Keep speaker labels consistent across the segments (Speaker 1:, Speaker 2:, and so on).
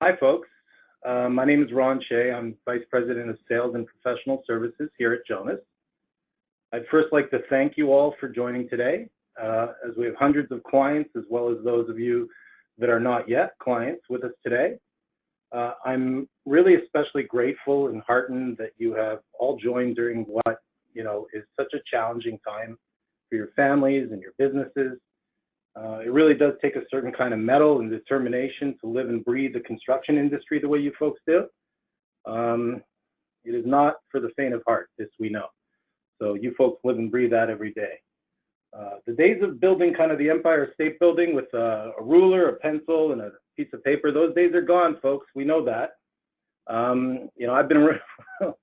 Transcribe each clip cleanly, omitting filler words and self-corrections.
Speaker 1: Hi, folks. My name is Ron Shea. I'm Vice President of Sales and Professional Services here at Jonas. I'd first like to thank you all for joining today, as we have hundreds of clients, as well as those of you that are not yet clients with us today. I'm really especially grateful and heartened that you have all joined during what, is such a challenging time for your families and your businesses. It really does take a certain kind of mettle and determination to live and breathe the construction industry the way you folks do. It is not for the faint of heart, this we know. So you folks live and breathe that every day. The days of building kind of the Empire State Building with a ruler, a pencil, and a piece of paper, those days are gone, folks. We know that. I've been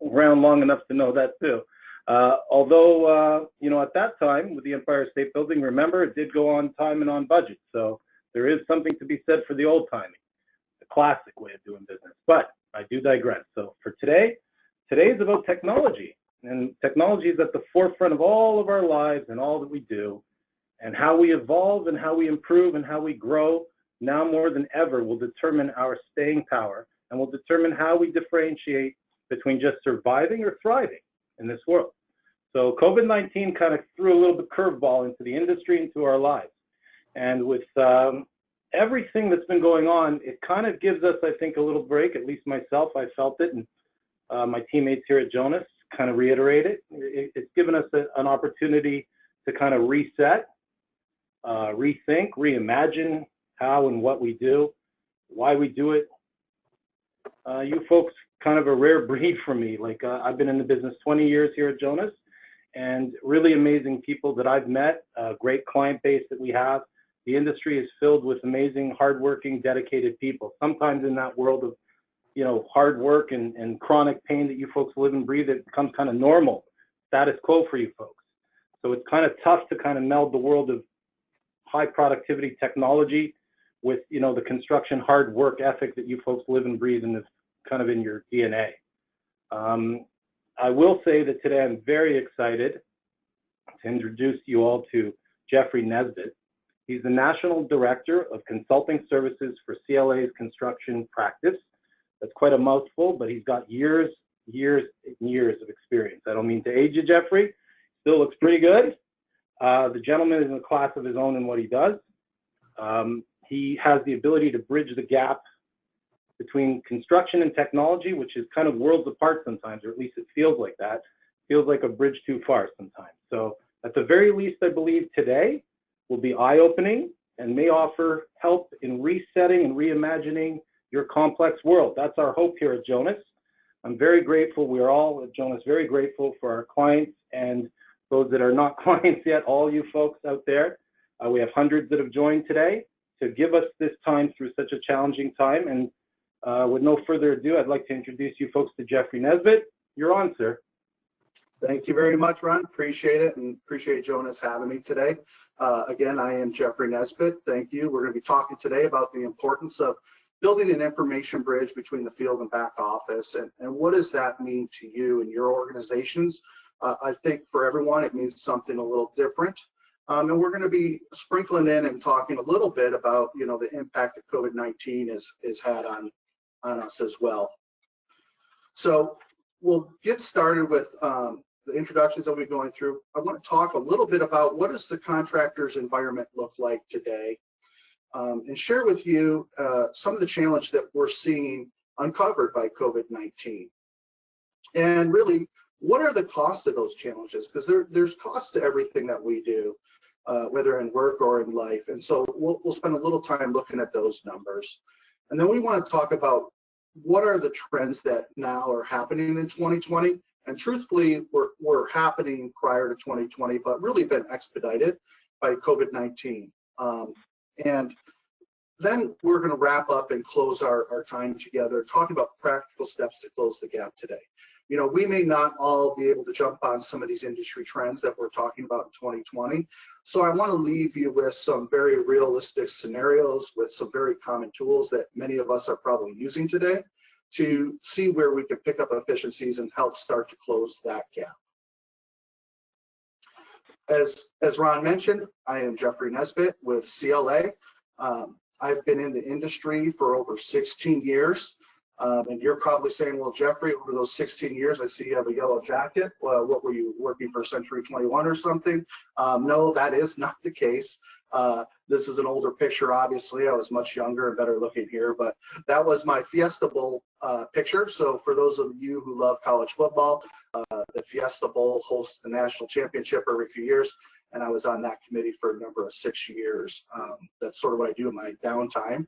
Speaker 1: around long enough to know that too. Although, at that time with the Empire State Building, remember, it did go on time and on budget. So there is something to be said for the old timing, the classic way of doing business. But I do digress. So for today is about technology. And technology is at the forefront of all of our lives and all that we do. And how we evolve and how we improve and how we grow now more than ever will determine our staying power and will determine how we differentiate between just surviving or thriving in this world. So COVID-19 kind of threw a little bit curveball into the industry, into our lives. And with everything that's been going on, it kind of gives us, I think, a little break. At least myself, I felt it, and my teammates here at Jonas kind of reiterate it. It's given us an opportunity to kind of reset, rethink, reimagine how and what we do, why we do it. You folks kind of a rare breed for me. Like I've been in the business 20 years here at Jonas, and really amazing people that I've met, a great client base that we have. The industry is filled with amazing, hardworking, dedicated people. Sometimes in that world of, hard work and chronic pain that you folks live and breathe, it becomes kind of normal, status quo for you folks. So it's kind of tough to kind of meld the world of high productivity technology with, the construction hard work ethic that you folks live and breathe, and is kind of in your DNA. I will say that today I'm very excited to introduce you all to Jeffrey Nesbitt. He's the National Director of Consulting Services for CLA's construction practice. That's quite a mouthful, but he's got years of experience. I don't mean to age you, Jeffrey. Still looks pretty good. The gentleman is in a class of his own in what he does. He has the ability to bridge the gap between construction and technology, which is kind of worlds apart sometimes, or at least it feels like that. Feels like a bridge too far sometimes. So at the very least, I believe today will be eye-opening and may offer help in resetting and reimagining your complex world. That's our hope here at Jonas. I'm very grateful. We're all at Jonas very grateful for our clients and those that are not clients yet, all you folks out there. We have hundreds that have joined today to give us this time through such a challenging time. And with no further ado, I'd like to introduce you folks to Jeffrey Nesbitt. You're on, sir.
Speaker 2: Thank you very much, Ron. Appreciate it, and appreciate Jonas having me today. Again, I am Jeffrey Nesbitt. Thank you. We're going to be talking today about the importance of building an information bridge between the field and back office, and what does that mean to you and your organizations? I think for everyone, it means something a little different. And we're going to be sprinkling in and talking a little bit about, the impact that COVID-19 has had on us as well. So we'll get started with the introductions that we'll be going through. I want to talk a little bit about what does the contractor's environment look like today, and share with you some of the challenge that we're seeing uncovered by COVID-19. And really, what are the costs of those challenges? Because there's cost to everything that we do, whether in work or in life. And so we'll spend a little time looking at those numbers. And then we want to talk about what are the trends that now are happening in 2020. And truthfully, were happening prior to 2020, but really been expedited by COVID-19. And then we're going to wrap up and close our time together, talking about practical steps to close the gap today. We may not all be able to jump on some of these industry trends that we're talking about in 2020. So I want to leave you with some very realistic scenarios with some very common tools that many of us are probably using today to see where we can pick up efficiencies and help start to close that gap. As Ron mentioned, I am Jeffrey Nesbitt with CLA. I've been in the industry for over 16 years. And you're probably saying, well, Jeffrey, over those 16 years, I see you have a yellow jacket. Well, what were you working for Century 21 or something? No, that is not the case. This is an older picture, obviously. I was much younger and better looking here, but that was my Fiesta Bowl picture. So for those of you who love college football, the Fiesta Bowl hosts the national championship every few years, and I was on that committee for a number of 6 years. That's sort of what I do in my downtime.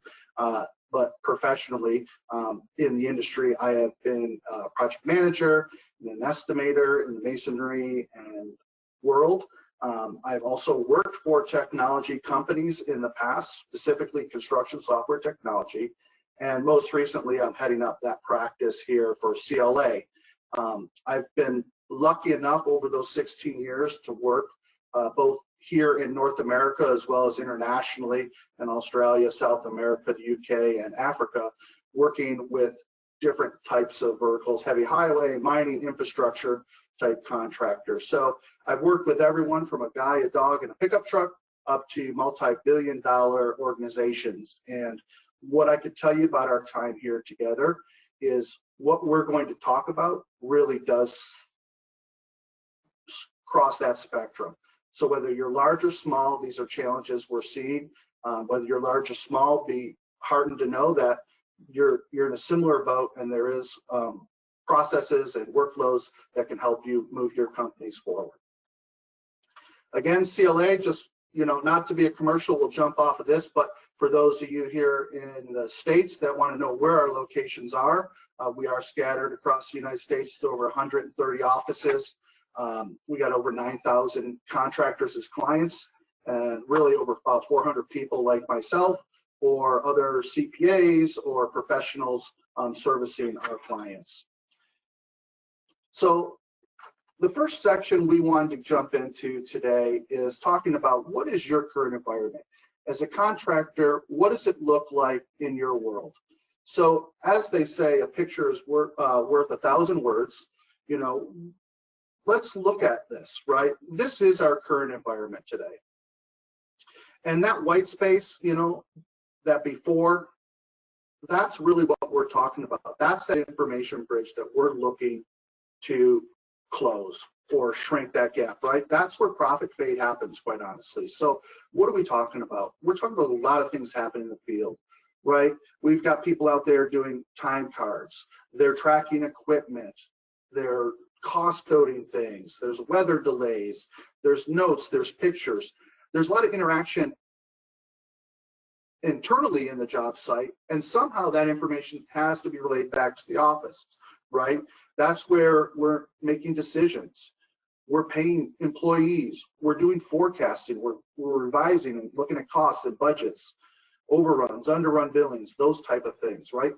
Speaker 2: But professionally, in the industry, I have been a project manager and an estimator in the masonry and world. I've also worked for technology companies in the past, specifically construction software technology. And most recently, I'm heading up that practice here for CLA. I've been lucky enough over those 16 years to work both here in North America as well as internationally in Australia, South America, the UK, and Africa, working with different types of verticals, heavy highway, mining, infrastructure type contractors. So I've worked with everyone from a guy, a dog, and a pickup truck up to multi-billion-dollar organizations. And what I could tell you about our time here together is what we're going to talk about really does cross that spectrum. So whether you're large or small, these are challenges we're seeing. Whether you're large or small, be heartened to know that you're in a similar boat, and there is processes and workflows that can help you move your companies forward. Again, CLA, just, not to be a commercial, we'll jump off of this, but for those of you here in the States that want to know where our locations are, we are scattered across the United States to over 130 offices. We got over 9,000 contractors as clients, and really over about 400 people like myself or other CPAs or professionals servicing our clients. So the first section we wanted to jump into today is talking about what is your current environment. As a contractor, what does it look like in your world? So as they say, a picture is worth 1,000 words. Let's look at this, right? This is our current environment today. And that white space, that before, that's really what we're talking about. That's that information bridge that we're looking to close or shrink that gap, right? That's where profit fade happens, quite honestly. So what are we talking about? We're talking about a lot of things happening in the field, right? We've got people out there doing time cards. They're tracking equipment. They're cost coding things. There's weather delays. There's notes. There's pictures. There's a lot of interaction internally in the job site, and somehow that information has to be relayed back to the office, right? That's where we're making decisions. We're paying employees. We're doing forecasting. We're revising and looking at costs and budgets, overruns, underrun billings, those type of things, right?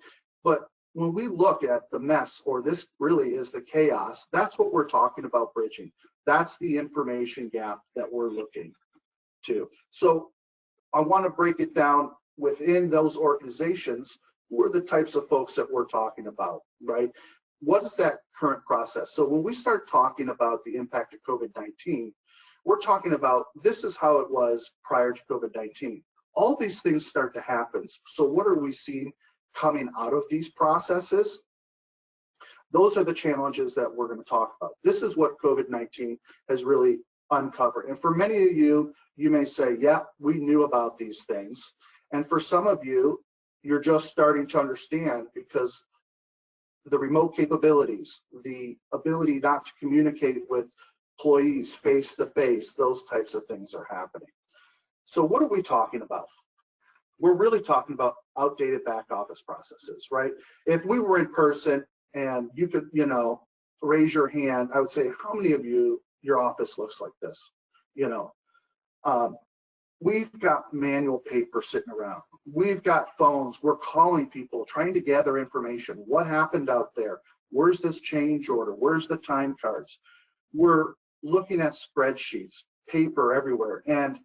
Speaker 2: But when we look at the mess, or this really is the chaos, that's what we're talking about bridging. That's the information gap that we're looking to. So I want to break it down within those organizations. Who are the types of folks that we're talking about, right? What is that current process? So when we start talking about the impact of COVID-19, we're talking about this is how it was prior to COVID-19. All these things start to happen. So what are we seeing coming out of these processes? Those are the challenges that we're going to talk about. This is what COVID-19 has really uncovered. And for many of you, you may say, yeah, we knew about these things. And for some of you, you're just starting to understand, because the remote capabilities, the ability not to communicate with employees face to face, those types of things are happening. So what are we talking about? We're really talking about outdated back office processes, right? If we were in person and you could, raise your hand, I would say, how many of you, your office looks like this? We've got manual paper sitting around. We've got phones. We're calling people, trying to gather information. What happened out there? Where's this change order? Where's the time cards? We're looking at spreadsheets, paper everywhere, and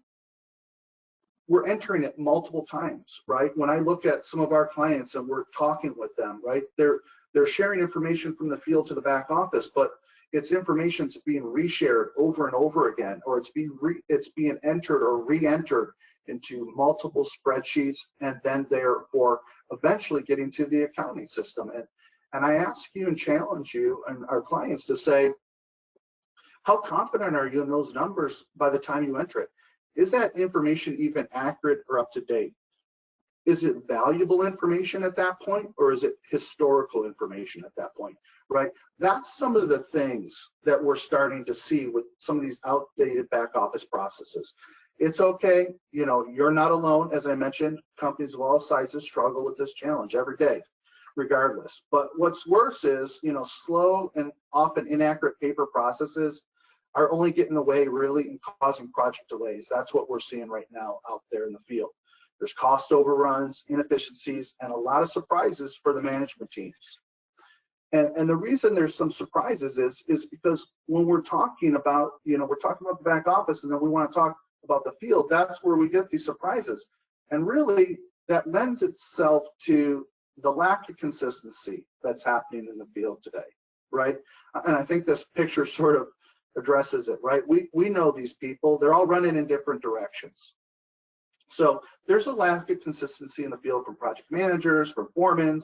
Speaker 2: we're entering it multiple times, right? When I look at some of our clients and we're talking with them, right, they're sharing information from the field to the back office, but it's information's being reshared over and over again, or it's being entered or re-entered into multiple spreadsheets, and then therefore eventually getting to the accounting system. And I ask you and challenge you and our clients to say, how confident are you in those numbers by the time you enter it? Is that information even accurate or up to date? Is it valuable information at that point, or is it historical information at that point, right? That's some of the things that we're starting to see with some of these outdated back office processes. It's okay, you know, you're not alone. As I mentioned, companies of all sizes struggle with this challenge every day, regardless. But what's worse is, you know, slow and often inaccurate paper processes are only getting in the way, really, and causing project delays. That's what we're seeing right now out there in the field. There's cost overruns, inefficiencies, and a lot of surprises for the management teams. And the reason there's some surprises is because when we're talking about, you know, we're talking about the back office, and then we want to talk about the field, that's where we get these surprises. And really, that lends itself to the lack of consistency that's happening in the field today, right? And I think this picture sort of addresses it, right? We know these people, they're all running in different directions. So there's a lack of consistency in the field from project managers, from foremen.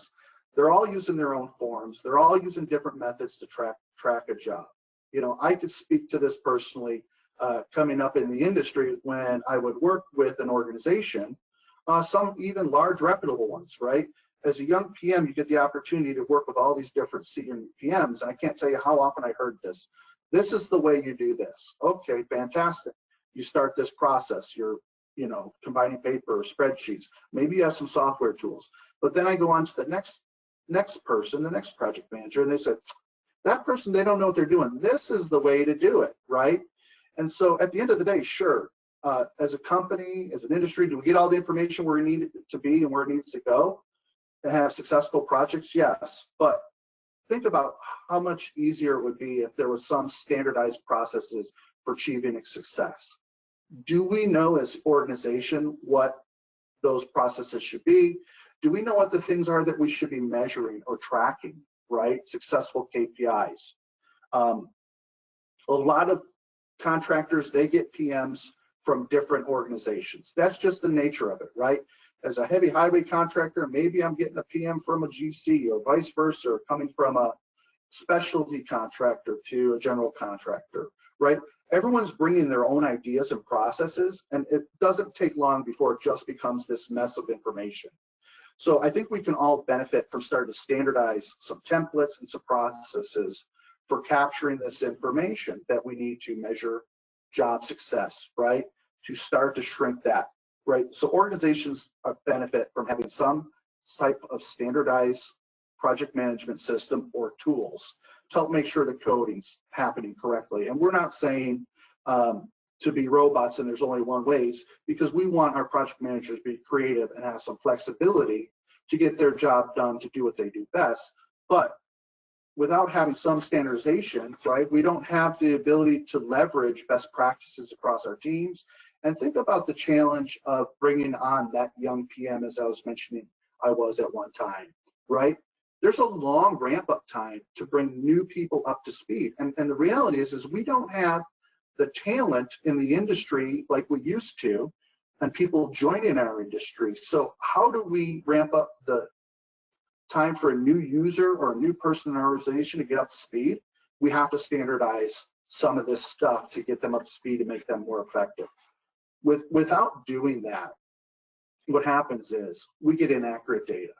Speaker 2: They're all using their own forms. They're all using different methods to track a job. You know, I could speak to this personally coming up in the industry when I would work with an organization, some even large reputable ones, right? As a young PM, you get the opportunity to work with all these different senior PMs, and I can't tell you how often I heard this. This is the way you do this. Okay, fantastic. You start this process. You're, you know, combining paper or spreadsheets. Maybe you have some software tools. But then I go on to the next person, the next project manager, and they said, that person, they don't know what they're doing. This is the way to do it, right? And so at the end of the day, sure, as a company, as an industry, do we get all the information where we need it to be and where it needs to go and have successful projects? Yes, but think about how much easier it would be if there was some standardized processes for achieving success. Do we know as an organization what those processes should be? Do we know what the things are that we should be measuring or tracking, right? Successful KPIs. A lot of contractors, they get PMs from different organizations. That's just the nature of it, right? As a heavy highway contractor, maybe I'm getting a PM from a GC or vice versa, or coming from a specialty contractor to a general contractor, right? Everyone's bringing their own ideas and processes, and it doesn't take long before it just becomes this mess of information. So I think we can all benefit from starting to standardize some templates and some processes for capturing this information that we need to measure job success, right? To start to shrink that, right? So organizations benefit from having some type of standardized project management system or tools to help make sure the coding's happening correctly. And we're not saying to be robots and there's only one ways, because we want our project managers to be creative and have some flexibility to get their job done, to do what they do best. But without having some standardization, right, we don't have the ability to leverage best practices across our teams. And think about the challenge of bringing on that young PM, as I was mentioning I was at one time, right? There's a long ramp up time to bring new people up to speed. And the reality is we don't have the talent in the industry like we used to, and people joining our industry. So how do we ramp up the time for a new user or a new person in our organization to get up to speed? We have to standardize some of this stuff to get them up to speed and make them more effective. Without doing that, what happens is we get inaccurate data.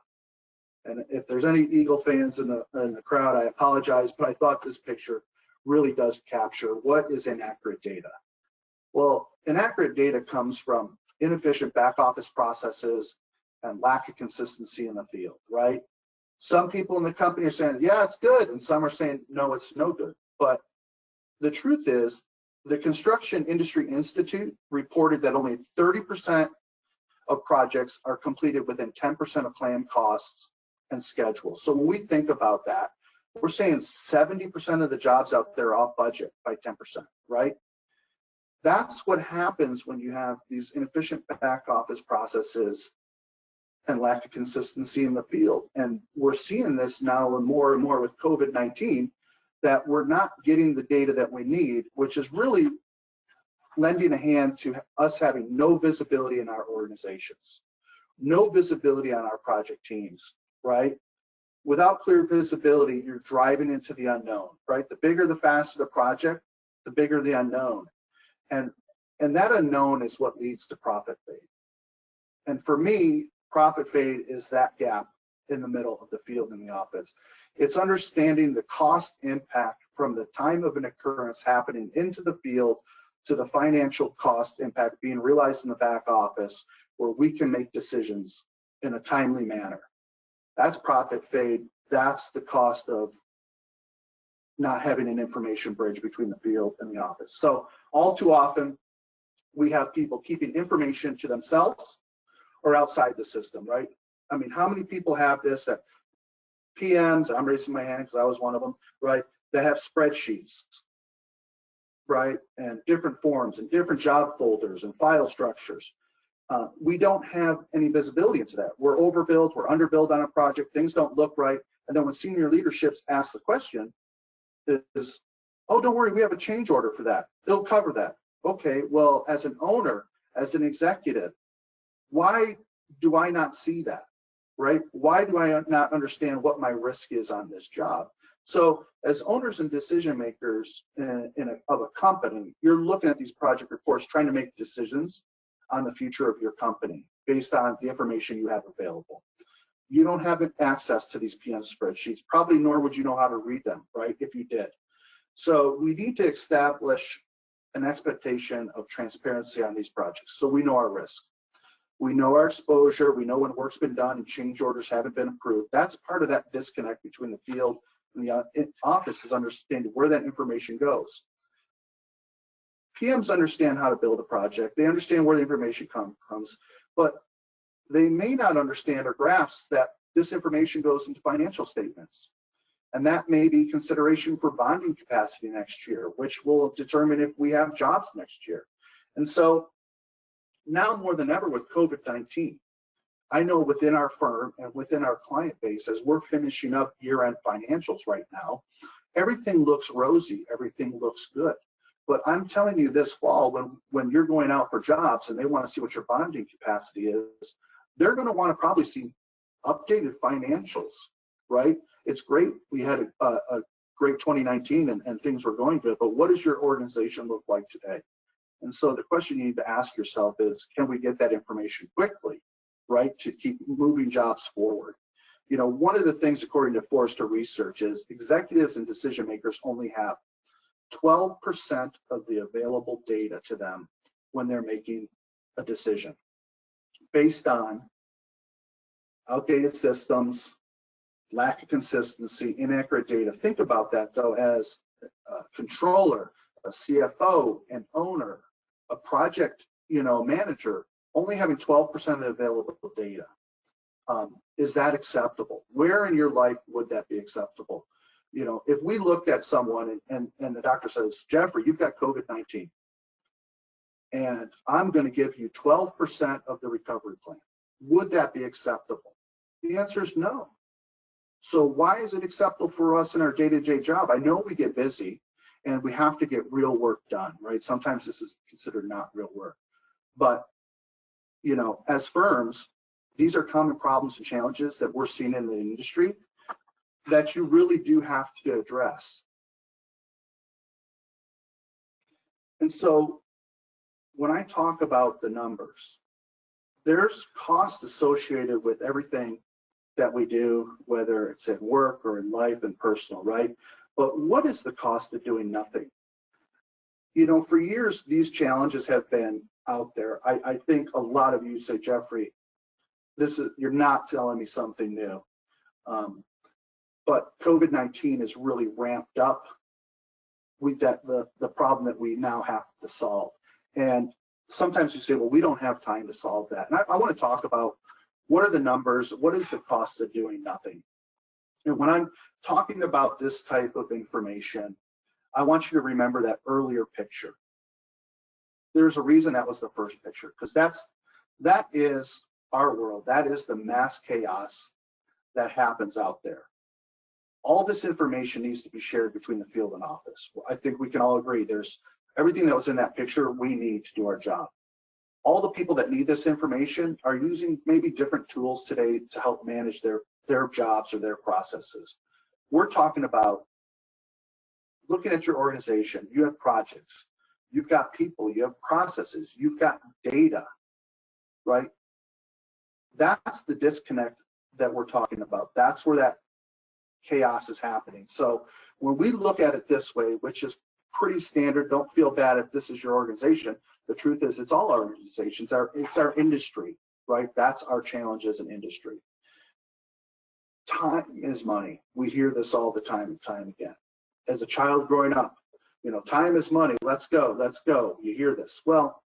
Speaker 2: And if there's any Eagle fans in the crowd, I apologize, but I thought this picture really does capture what is inaccurate data. Well, inaccurate data comes from inefficient back office processes and lack of consistency in the field, right? Some people in the company are saying, yeah, it's good, and some are saying, no, it's no good. But the truth is, the Construction Industry Institute reported that only 30% of projects are completed within 10% of planned costs and schedules. So when we think about that, we're saying 70% of the jobs out there are off budget by 10%, right? That's what happens when you have these inefficient back office processes and lack of consistency in the field. And we're seeing this now and more with COVID-19, that we're not getting the data that we need, which is really lending a hand to us having no visibility in our organizations, no visibility on our project teams, right? Without clear visibility, you're driving into the unknown, right? The bigger, the faster the project, the bigger the unknown. And that unknown is what leads to profit fade. And for me, profit fade is that gap in the middle of the field in the office. It's understanding the cost impact from the time of an occurrence happening into the field to the financial cost impact being realized in the back office, where we can make decisions in a timely manner. That's profit fade. That's the cost of not having an information bridge between the field and the office. So all too often, we have people keeping information to themselves or outside the system, right? I mean, how many people have this at PMs? I'm raising my hand because I was one of them, right? That have spreadsheets, right? And different forms and different job folders and file structures. We don't have any visibility into that. We're overbilled, we're underbilled on a project, things don't look right. And then when senior leaderships ask the question is, oh, don't worry, we have a change order for that. They'll cover that. Okay, well, as an owner, as an executive, why do I not see that, right? Why do I not understand what my risk is on this job? So as owners and decision makers of a company, you're looking at these project reports, trying to make decisions on the future of your company based on the information you have available. You don't have access to these PM spreadsheets, probably nor would you know how to read them, right, if you did. So we need to establish an expectation of transparency on these projects so we know our risk. We know our exposure, we know when work's been done and change orders haven't been approved. That's part of that disconnect between the field and the office, is understanding where that information goes. PMs understand how to build a project, they understand where the information comes, but they may not understand or grasp that this information goes into financial statements. And that may be consideration for bonding capacity next year, which will determine if we have jobs next year. And so now more than ever with COVID-19, I know within our firm and within our client base, as we're finishing up year-end financials right now, everything looks rosy, everything looks good. But I'm telling you, this fall, when you're going out for jobs and they want to see what your bonding capacity is, they're going to want to probably see updated financials, right? It's great. We had a great 2019 and things were going good, but what does your organization look like today? And so the question you need to ask yourself is, can we get that information quickly, right, to keep moving jobs forward? You know, one of the things according to Forrester research is executives and decision makers only have 12% of the available data to them when they're making a decision based on outdated systems, lack of consistency, inaccurate data. Think about that though, as a controller, a CFO, an owner, a project, manager, only having 12% of the available data. Is that acceptable? Where in your life would that be acceptable? If we looked at someone and the doctor says, Jeffrey, you've got COVID-19, and I'm going to give you 12% of the recovery plan, would that be acceptable? The answer is no. So why is it acceptable for us in our day-to-day job? I know we get busy and we have to get real work done, right? Sometimes this is considered not real work. But, as firms, these are common problems and challenges that we're seeing in the industry that you really do have to address. And so when I talk about the numbers, there's cost associated with everything that we do, whether it's at work or in life and personal, right? But what is the cost of doing nothing? For years, these challenges have been out there. I think a lot of you say, Jeffrey, you're not telling me something new. But COVID-19 has really ramped up with the problem that we now have to solve. And sometimes you say, well, we don't have time to solve that. And I want to talk about what are the numbers, what is the cost of doing nothing? And when I'm talking about this type of information, I want you to remember that earlier picture. There's a reason that was the first picture, because that is our world. That is the mass chaos that happens out there. All this information needs to be shared between the field and office. I think we can all agree there's Everything that was in that picture, we need to do our job. All the people that need this information are using maybe different tools today to help manage their jobs or their processes. We're talking about looking at your organization. You have projects, you've got people, you have processes, you've got data, right? That's the disconnect that we're talking about. That's where that chaos is happening. So when we look at it this way, which is pretty standard, don't feel bad if this is your organization. The truth is, it's all our organizations. It's our industry, right? That's our challenge as an industry. Time is money. We hear this all the time and time again. As a child growing up, time is money. Let's go, let's go. You hear this. Well,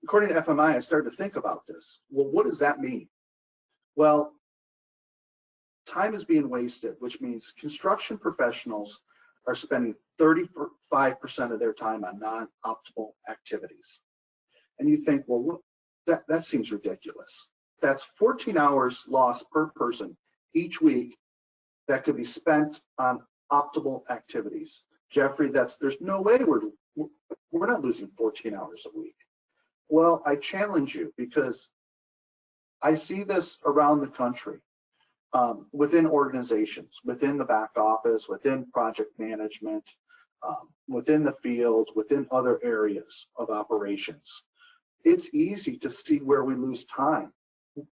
Speaker 2: according to FMI, I started to think about this. Well, what does that mean? Well, time is being wasted, which means construction professionals are spending 35% of their time on non-optimal activities. And you think, well, that seems ridiculous. That's 14 hours lost per person each week that could be spent on optimal activities. Jeffrey, there's no way we're not losing 14 hours a week. Well, I challenge you, because I see this around the country, within organizations, within the back office, within project management, within the field, within other areas of operations. It's easy to see where we lose time.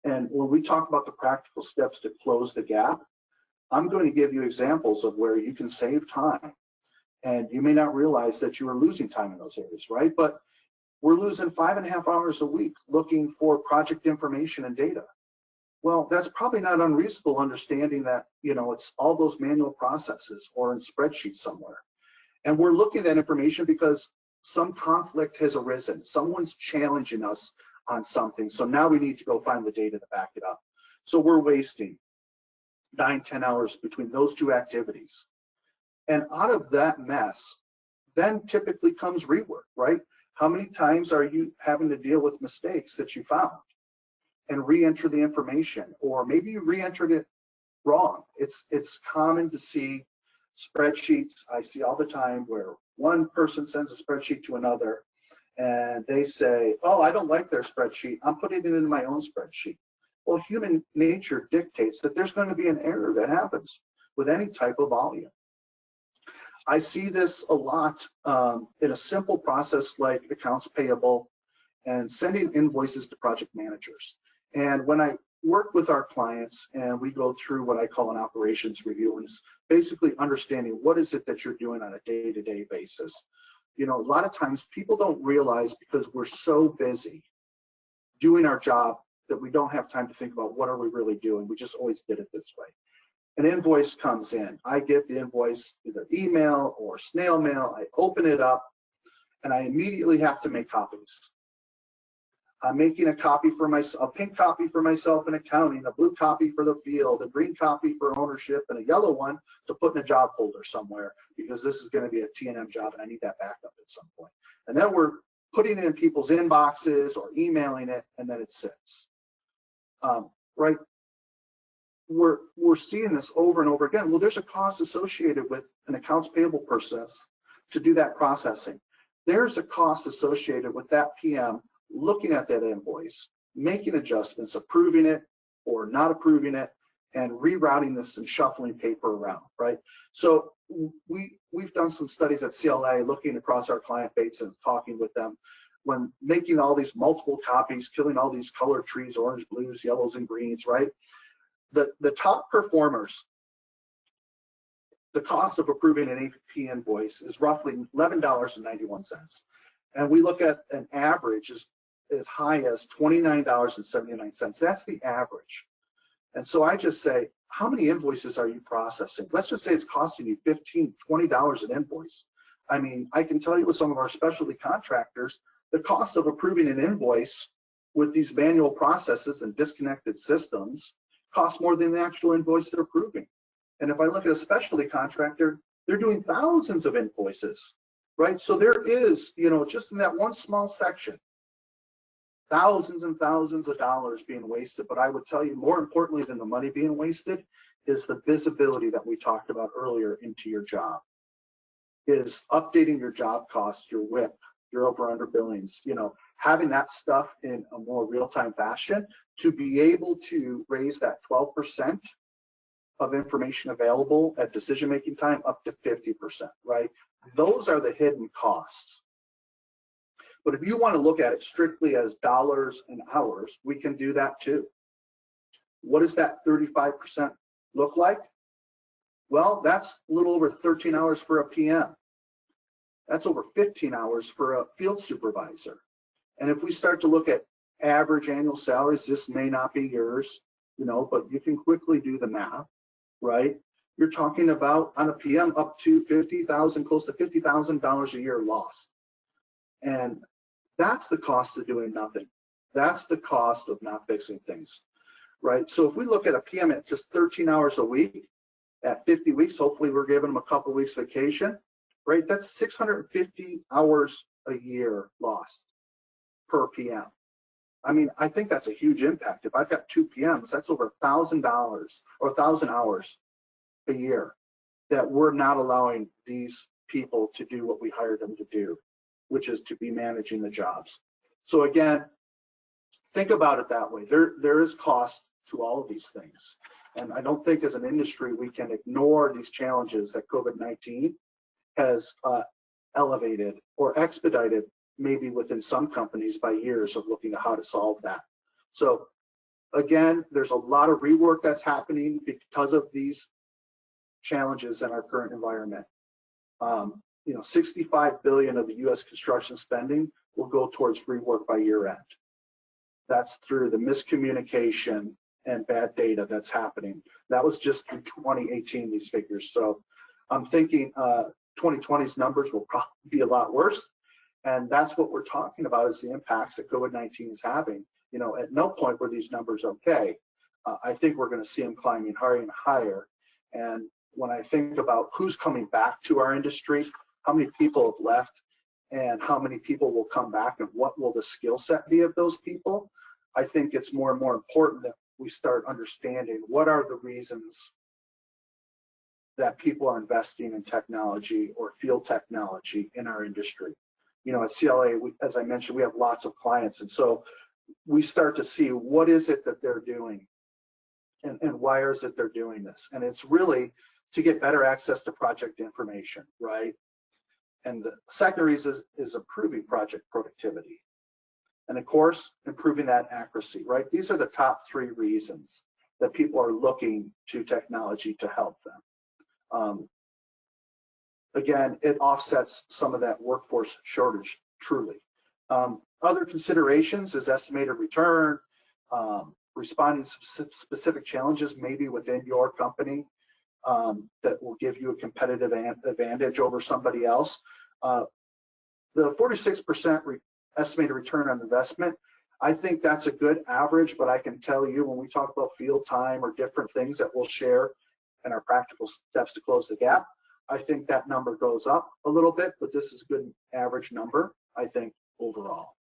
Speaker 2: And when we talk about the practical steps to close the gap, I'm going to give you examples of where you can save time. And you may not realize that you are losing time in those areas, right? But we're losing 5.5 hours a week looking for project information and data. Well, that's probably not unreasonable, understanding that, it's all those manual processes or in spreadsheets somewhere. And we're looking at that information because some conflict has arisen. Someone's challenging us on something. So now we need to go find the data to back it up. So we're wasting 9-10 hours between those two activities. And out of that mess, then typically comes rework, right? How many times are you having to deal with mistakes that you found and re-enter the information, or maybe you re-entered it wrong? It's common to see spreadsheets. I see all the time where one person sends a spreadsheet to another and they say, oh, I don't like their spreadsheet, I'm putting it in my own spreadsheet. Well, human nature dictates that there's going to be an error that happens with any type of volume. I see this a lot in a simple process like accounts payable and sending invoices to project managers. And when I work with our clients and we go through what I call an operations review, and it's basically understanding what is it that you're doing on a day-to-day basis. A lot of times people don't realize, because we're so busy doing our job, that we don't have time to think about what are we really doing. We just always did it this way. An invoice comes in. I get the invoice either email or snail mail. I open it up and I immediately have to make copies. I'm making a copy for myself, a pink copy for myself in accounting, a blue copy for the field, a green copy for ownership, and a yellow one to put in a job folder somewhere, because this is going to be a T&M job and I need that backup at some point. And then we're putting it in people's inboxes or emailing it, and then it sits. Right? We're seeing this over and over again. Well, there's a cost associated with an accounts payable process to do that processing. There's a cost associated with that PM looking at that invoice, making adjustments, approving it or not approving it, and rerouting this and shuffling paper around, right? So we've done some studies at CLA looking across our client base and talking with them when making all these multiple copies, killing all these color trees, orange, blues, yellows, and greens, right? The top performers, the cost of approving an AP invoice is roughly $11.91. And we look at an average as high as $29.79. That's the average. And so I just say, how many invoices are you processing? Let's just say it's costing you $15, $20 an invoice. I mean, I can tell you with some of our specialty contractors, the cost of approving an invoice with these manual processes and disconnected systems costs more than the actual invoice they're approving. And if I look at a specialty contractor, they're doing thousands of invoices, right? So there is, just in that one small section, thousands and thousands of dollars being wasted. But I would tell you, more importantly than the money being wasted is the visibility that we talked about earlier into your job. is updating your job costs, your WIP, your over under billings, having that stuff in a more real-time fashion to be able to raise that 12% of information available at decision-making time up to 50%, right? Those are the hidden costs. But if you want to look at it strictly as dollars and hours, we can do that too. What does that 35% look like? Well, that's a little over 13 hours for a PM. That's over 15 hours for a field supervisor. And if we start to look at average annual salaries, this may not be yours, but you can quickly do the math, right? You're talking about on a PM up to $50,000, close to $50,000 a year lost. And that's the cost of doing nothing. That's the cost of not fixing things, right? So if we look at a PM at just 13 hours a week, at 50 weeks, hopefully we're giving them a couple weeks vacation, right? That's 650 hours a year lost per PM. I mean, I think that's a huge impact. If I've got 2 PMs, that's over $1,000 or 1,000 hours a year that we're not allowing these people to do what we hired them to do, which is to be managing the jobs. So again, think about it that way. There is cost to all of these things. And I don't think as an industry we can ignore these challenges that COVID-19 has elevated or expedited, maybe within some companies by years of looking at how to solve that. So again, there's a lot of rework that's happening because of these challenges in our current environment. 65 billion of the U.S. construction spending will go towards rework by year end. That's through the miscommunication and bad data that's happening. That was just through 2018, these figures. So I'm thinking 2020's numbers will probably be a lot worse. And that's what we're talking about is the impacts that COVID-19 is having. At no point were these numbers okay. I think we're going to see them climbing higher and higher. And when I think about who's coming back to our industry, how many people have left, and how many people will come back, and what will the skill set be of those people, I think it's more and more important that we start understanding what are the reasons that people are investing in technology or field technology in our industry. At CLA, as I mentioned, we have lots of clients, and so we start to see what is it that they're doing and why is it they're doing this. And it's really to get better access to project information, right? And the second reason is improving project productivity. And of course, improving that accuracy, right? These are the top 3 reasons that people are looking to technology to help them. Again, it offsets some of that workforce shortage, truly. Other considerations is estimated return, responding to specific challenges maybe within your company that will give you a competitive advantage over somebody else. The 46% estimated return on investment, I think that's a good average, but I can tell you when we talk about field time or different things that we'll share in our practical steps to close the gap, I think that number goes up a little bit, but this is a good average number, I think, overall.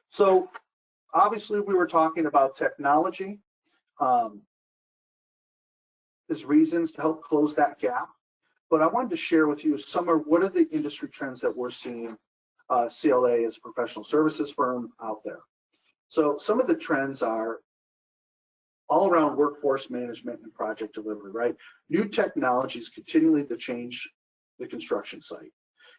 Speaker 2: So obviously we were talking about technology as reasons to help close that gap, but I wanted to share with you what are the industry trends that we're seeing CLA as a professional services firm out there. So some of the trends are all around workforce management and project delivery, right? New technologies continually to change the construction site.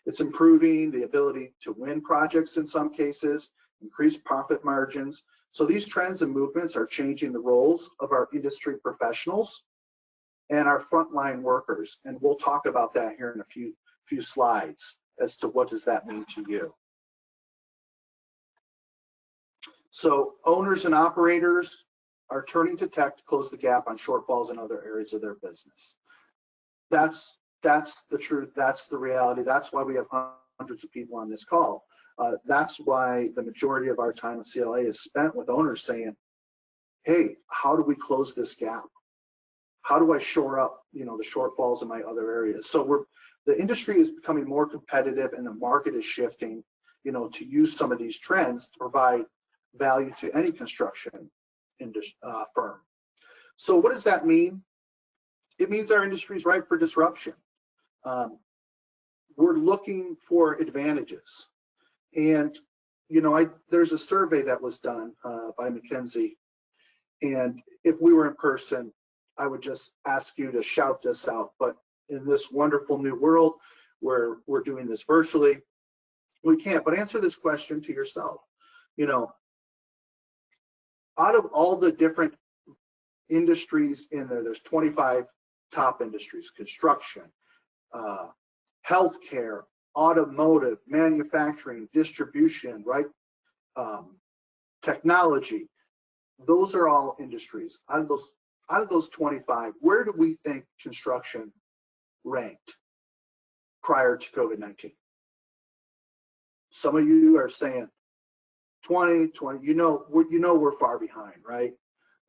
Speaker 2: It's improving the ability to win projects in some cases, increase profit margins. So these trends and movements are changing the roles of our industry professionals and our frontline workers. And we'll talk about that here in a few slides as to what does that mean to you. So owners and operators are turning to tech to close the gap on shortfalls in other areas of their business. That's the truth. That's the reality. That's why we have hundreds of people on this call. That's why the majority of our time at CLA is spent with owners saying, hey, how do we close this gap? How do I shore up, the shortfalls in my other areas? So the industry is becoming more competitive and the market is shifting, to use some of these trends to provide value to any construction firm. So what does that mean? It means our industry is ripe for disruption. we're looking for advantages. And, you know, there's a survey that was done by McKinsey. And if we were in person, I would just ask you to shout this out. But in this wonderful new world where we're doing this virtually, we can't. But answer this question to yourself. You know, out of all the different industries in there, there's 25 top industries: construction, healthcare, automotive, manufacturing, distribution, right? Technology. Those are all industries. Out of those 25, where do we think construction ranked prior to COVID-19? Some of you are saying 20. You know we're far behind, right?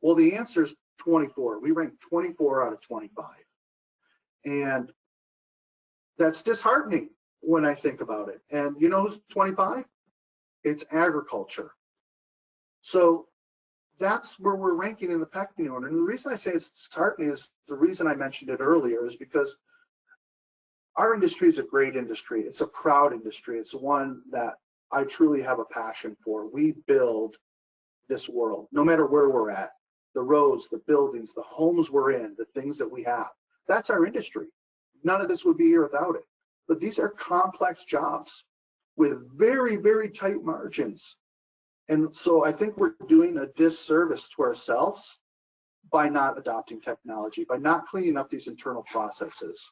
Speaker 2: Well, the answer is 24. We ranked 24 out of 25. And that's disheartening when I think about it. And you know who's 25? It's agriculture. So that's where we're ranking in the pecking order. And the reason I say it's disheartening is the reason I mentioned it earlier is because our industry is a great industry. It's a proud industry. It's one that I truly have a passion for. We build this world, no matter where we're at, the roads, the buildings, the homes we're in, the things that we have. That's our industry. None of this would be here without it. But these are complex jobs with very, very tight margins. And so I think we're doing a disservice to ourselves by not adopting technology, by not cleaning up these internal processes.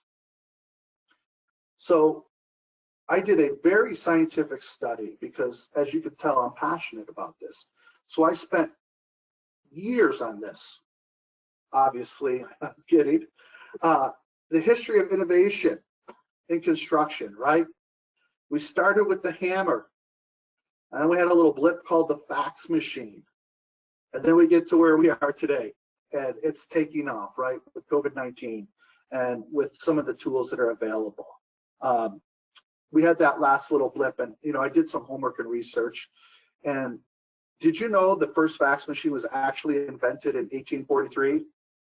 Speaker 2: So I did a very scientific study because, as you can tell, I'm passionate about this. So I spent years on this. Obviously, I'm kidding. The history of innovation in construction, right? We started with the hammer, and then we had a little blip called the fax machine. And then we get to where we are today, and it's taking off, right, with COVID-19 and with some of the tools that are available. We had that last little blip, and you know, I did some homework and research. And did you know the first fax machine was actually invented in 1843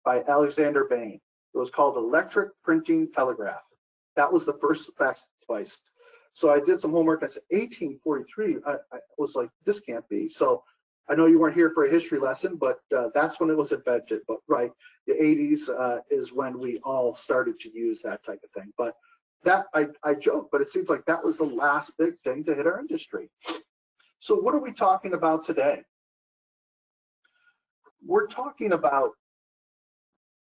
Speaker 2: by Alexander Bain? It was called electric printing telegraph. That was the first fax device. So I did some homework. I said 1843. I was like, this can't be. So I know you weren't here for a history lesson, but that's when it was invented. But right, the 80s is when we all started to use that type of thing. But that I joke, but it seems like that was the last big thing to hit our industry. So what are we talking about today? We're talking about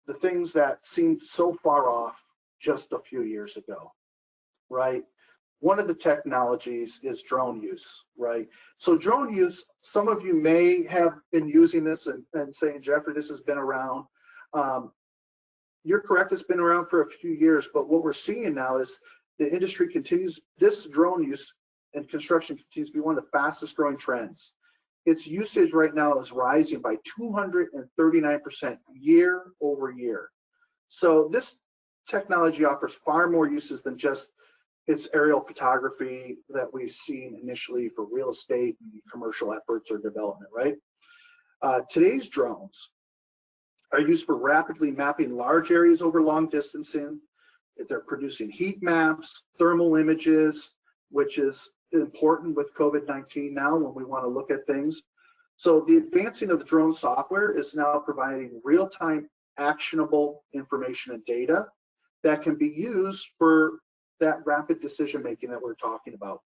Speaker 2: the things that seemed so far off just a few years ago, right? One of the technologies is drone use, right? So drone use, some of you may have been using this and saying, Jeffrey, this has been around. You're correct, it's been around for a few years, but what we're seeing now is the industry continues, this drone use and construction continues to be one of the fastest growing trends. Its usage right now is rising by 239% year over year. So this technology offers far more uses than just its aerial photography that we've seen initially for real estate and commercial efforts or development, right? Today's drones are used for rapidly mapping large areas over long distances. They're producing heat maps, thermal images, which is important with COVID-19 now when we want to look at things. So the advancing of the drone software is now providing real-time actionable information and data that can be used for that rapid decision making that we're talking about,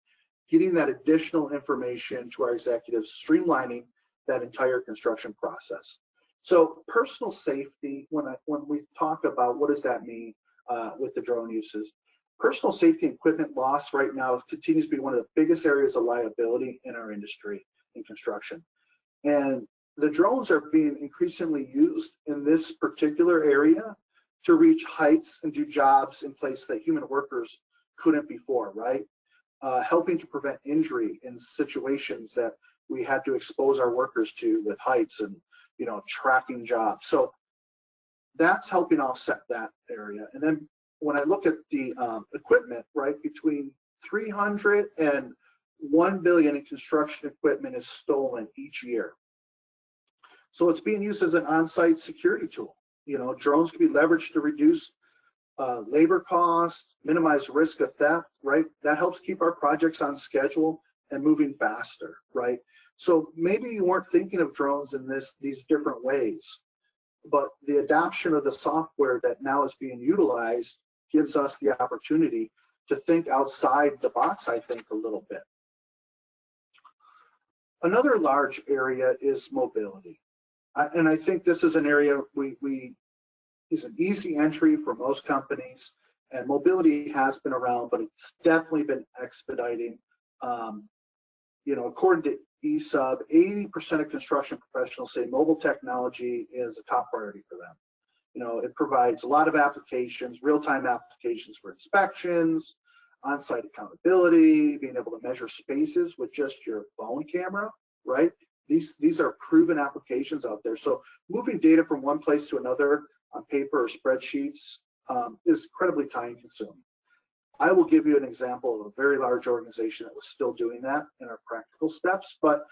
Speaker 2: getting that additional information to our executives, streamlining that entire construction process. So personal safety, when we talk about what does that mean with the drone uses, personal safety and equipment loss right now continues to be one of the biggest areas of liability in our industry in construction. And the drones are being increasingly used in this particular area to reach heights and do jobs in places that human workers couldn't before, right? Helping to prevent injury in situations that we had to expose our workers to with heights and, you know, tracking jobs. So that's helping offset that area. And then when I look at the equipment, right, between 300 and 1 billion in construction equipment is stolen each year. So it's being used as an on-site security tool. You know, drones can be leveraged to reduce labor costs, minimize risk of theft, right? That helps keep our projects on schedule and moving faster, right? So maybe you weren't thinking of drones in these different ways, but the adoption of the software that now is being utilized gives us the opportunity to think outside the box, I think, a little bit. Another large area is mobility. And I think this is an area is an easy entry for most companies, and mobility has been around, but it's definitely been expediting. You know, according to ESUB, 80% of construction professionals say mobile technology is a top priority for them. You know, it provides a lot of applications, real-time applications for inspections, on-site accountability, being able to measure spaces with just your phone camera, right? These are proven applications out there. So moving data from one place to another on paper or spreadsheets is incredibly time consuming. I will give you an example of a very large organization that was still doing that in our practical steps, but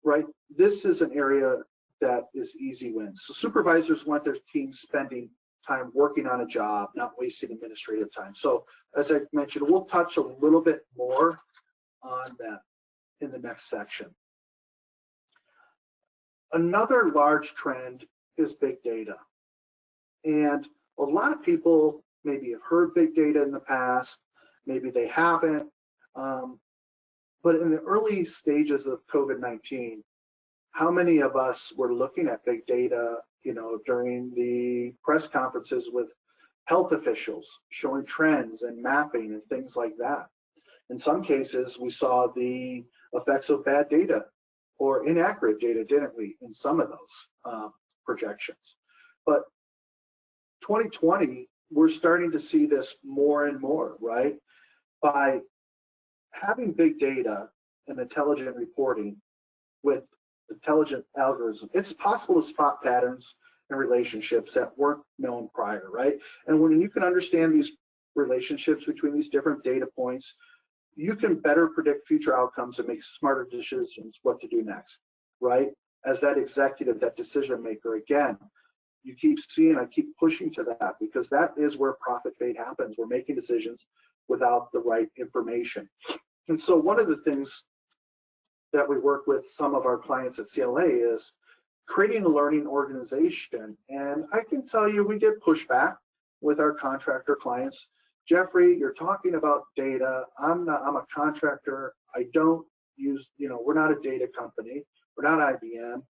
Speaker 2: right, this is an area that is easy wins. So supervisors want their team spending time working on a job, not wasting administrative time. So as I mentioned, we'll touch a little bit more on that in the next section. Another large trend is big data. And a lot of people maybe have heard big data in the past, maybe they haven't. But in the early stages of COVID-19, how many of us were looking at big data, you know, during the press conferences with health officials showing trends and mapping and things like that? In some cases, we saw the effects of bad data or inaccurate data, didn't we, in some of those projections? But 2020, we're starting to see this more and more, right? By having big data and intelligent reporting with intelligent algorithms, it's possible to spot patterns and relationships that weren't known prior, right? And when you can understand these relationships between these different data points, you can better predict future outcomes and make smarter decisions what to do next, right? As that executive, that decision maker, again, you keep seeing, I keep pushing to that because that is where profit fade happens. We're making decisions without the right information. And so one of the things that we work with some of our clients at CLA is creating a learning organization. And I can tell you, we get pushback with our contractor clients. Jeffrey, you're talking about data. I'm a contractor. I don't use, you know, we're not a data company. We're not IBM.